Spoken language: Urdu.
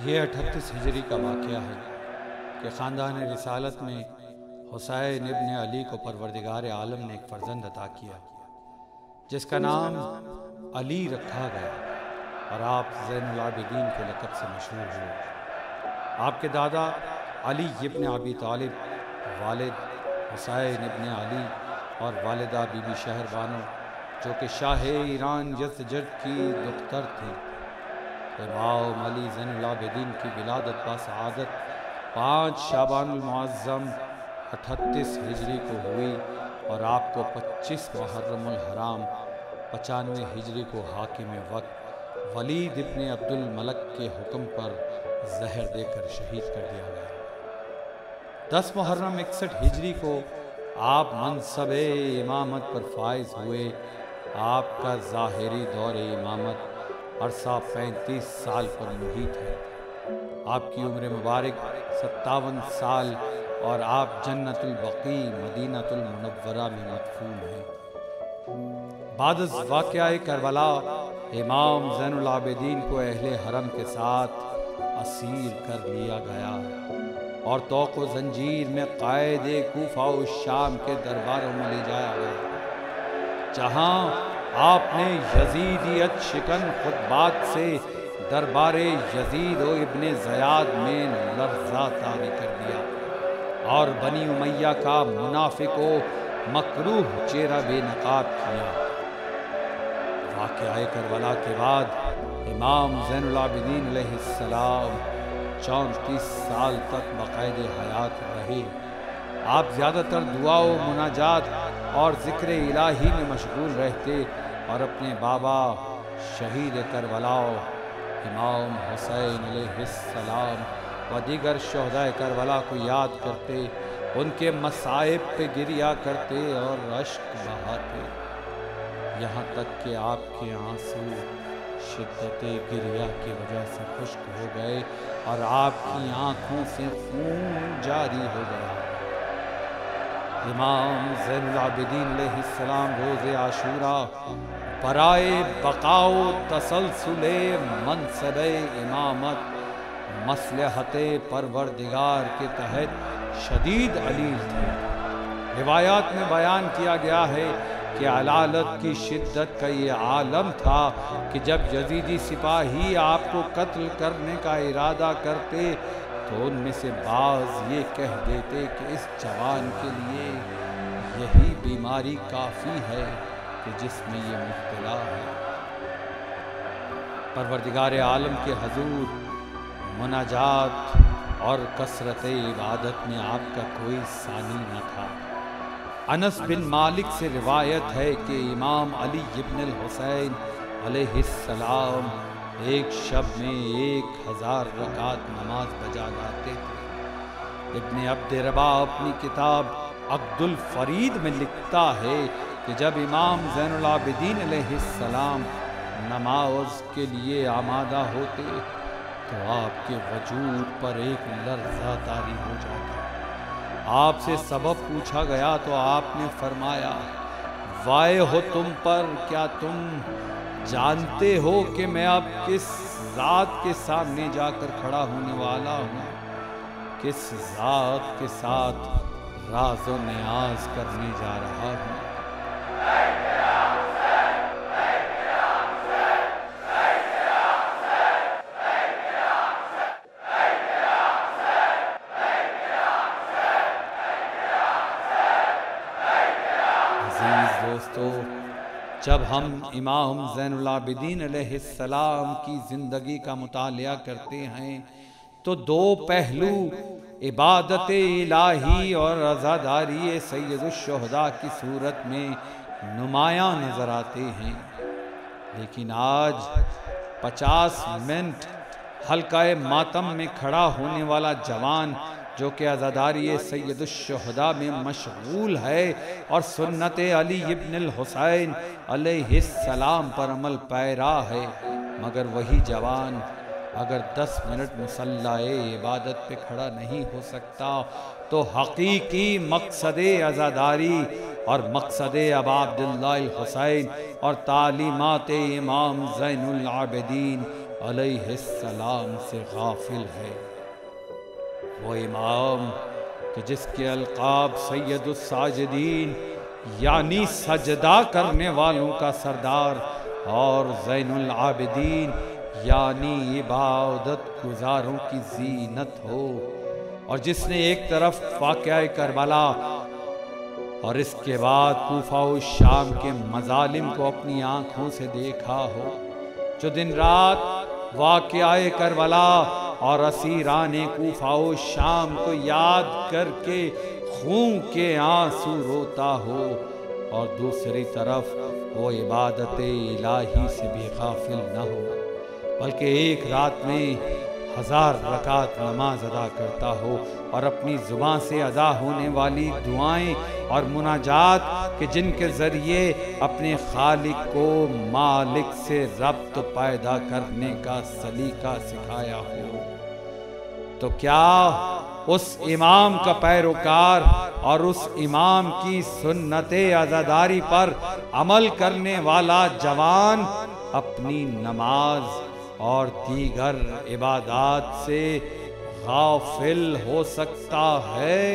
یہ 38 ہجری کا واقعہ ہے کہ خاندان رسالت میں حسین ابن علی کو پروردگار عالم نے ایک فرزند عطا کیا جس کا نام علی رکھا گیا اور آپ زین العابدین کے لقب سے مشہور ہوئے۔ آپ کے دادا علی ابن ابی طالب، والد حسین ابن علی اور والدہ بی بی شہر بانو جو کہ شاہ ایران یزدجرد کی دختر تھی۔ امام علی زین العابدین کی ولادت باسعادت 5 شعبان المعظم 38 ہجری کو ہوئی اور آپ کو 25 محرم الحرام 95 ہجری کو حاکم وقت ولید ابن عبد الملک کے حکم پر زہر دے کر شہید کر دیا گیا۔ 10 محرم 61 ہجری کو آپ منصب امامت پر فائز ہوئے۔ آپ کا ظاہری دور امامت عرصہ 35 سال پر محیط ہے۔ آپ کی عمر مبارک 57 سال اور آپ جنت البقیع مدینہ المنورہ میں مدفون ہیں۔ بعد از واقعہ کربلا امام زین العابدین کو اہل حرم کے ساتھ اسیر کر لیا گیا اور طوق و زنجیر میں قائد کوفہ و شام کے درباروں میں لے جایا گیا، جہاں آپ نے یزیدیت شکن خطبات سے دربار یزید و ابن زیاد میں لرزہ طاری کر دیا اور بنی امیہ کا منافق و مکروہ چہرہ بے نقاب کیا۔ واقعہ کربلا کے بعد امام زین العابدین علیہ السلام 34 سال تک بقید حیات رہے۔ آپ زیادہ تر دعا و مناجات اور ذکر الہی میں مشغول رہتے اور اپنے بابا شہید کربلا امام حسین علیہ السلام و دیگر شہداء کربلا کو یاد کرتے، ان کے مصائب پہ گریہ کرتے اور اشک بہاتے، یہاں تک کہ آپ کے آنسو شدت گریہ کی وجہ سے خشک ہو گئے اور آپ کی آنکھوں سے خون جاری ہو گیا۔ امام زین العابدین علیہ السلام روز عاشوراء برائے بقاء و تسلسل منصب امامت مصلحت پروردگار کے تحت شدید علیل تھے۔ روایات میں بیان کیا گیا ہے کہ علالت کی شدت کا یہ عالم تھا کہ جب یزیدی سپاہی آپ کو قتل کرنے کا ارادہ کرتے تو ان میں سے بعض یہ کہہ دیتے کہ اس جوان کے لیے یہی بیماری کافی ہے کہ جس میں یہ مبتلا ہے۔ پروردگار عالم کے حضور مناجات اور کثرت عبادت میں آپ کا کوئی ثانی نہ تھا۔ انس بن مالک سے روایت ہے کہ امام علی ابن الحسین علیہ السلام ایک شب میں 1000 رکعت نماز بجا لاتے تھے۔ ابن عبد ربا اپنی کتاب عقد الفرید میں لکھتا ہے کہ جب امام زین العابدین علیہ السلام نماز کے لیے آمادہ ہوتے تو آپ کے وجود پر ایک لرزہ طاری ہو جاتا۔ آپ سے سبب پوچھا گیا تو آپ نے فرمایا، وائے ہو تم پر، کیا تم جانتے ہو کہ میں اب کس ذات کے سامنے جا کر کھڑا ہونے والا ہوں، کس ذات کے ساتھ راز و نیاز کرنے جا رہا ہوں؟ عزیز دوستو، جب ہم امام زین العابدین علیہ السلام کی زندگی کا مطالعہ کرتے ہیں تو 2 پہلو عبادت الہی اور عزاداری سید الشہداء کی صورت میں نمایاں نظر آتے ہیں، لیکن آج 50 منٹ حلقہ ماتم میں کھڑا ہونے والا جوان جو کہ عزاداری سید الشہداء میں مشغول ہے اور سنت علی ابن الحسین علیہ السلام پر عمل پیرا ہے، مگر وہی جوان اگر 10 منٹ مصلح عبادت پہ کھڑا نہیں ہو سکتا تو حقیقی مقصد عزاداری اور مقصد ابا عبداللہ الحسین اور تعلیمات امام زین العابدین علیہ السلام سے غافل ہے۔ وہ امام کہ جس کے القاب سید الساجدین یعنی سجدہ کرنے والوں کا سردار اور زین العابدین یعنی عبادت گزاروں کی زینت ہو، اور جس نے ایک طرف واقعہ کربلا اور اس کے بعد کوفہ و شام کے مظالم کو اپنی آنکھوں سے دیکھا ہو، جو دن رات واقعہ کربلا اور اسیران کوفہ و شام کو یاد کر کے خون کے آنسو روتا ہو، اور دوسری طرف وہ عبادت الہی سے بھی غافل نہ ہو، بلکہ ایک رات میں 1000 رکعت نماز ادا کرتا ہو، اور اپنی زبان سے ادا ہونے والی دعائیں اور مناجات کہ جن کے ذریعے اپنے خالق کو مالک سے ربط پیدا کرنے کا سلیقہ سکھایا ہو، تو کیا اس امام کا پیروکار اور اس امام کی سنت عزاداری پر عمل کرنے والا جوان اپنی نماز اور دیگر عبادات سے غافل ہو سکتا ہے؟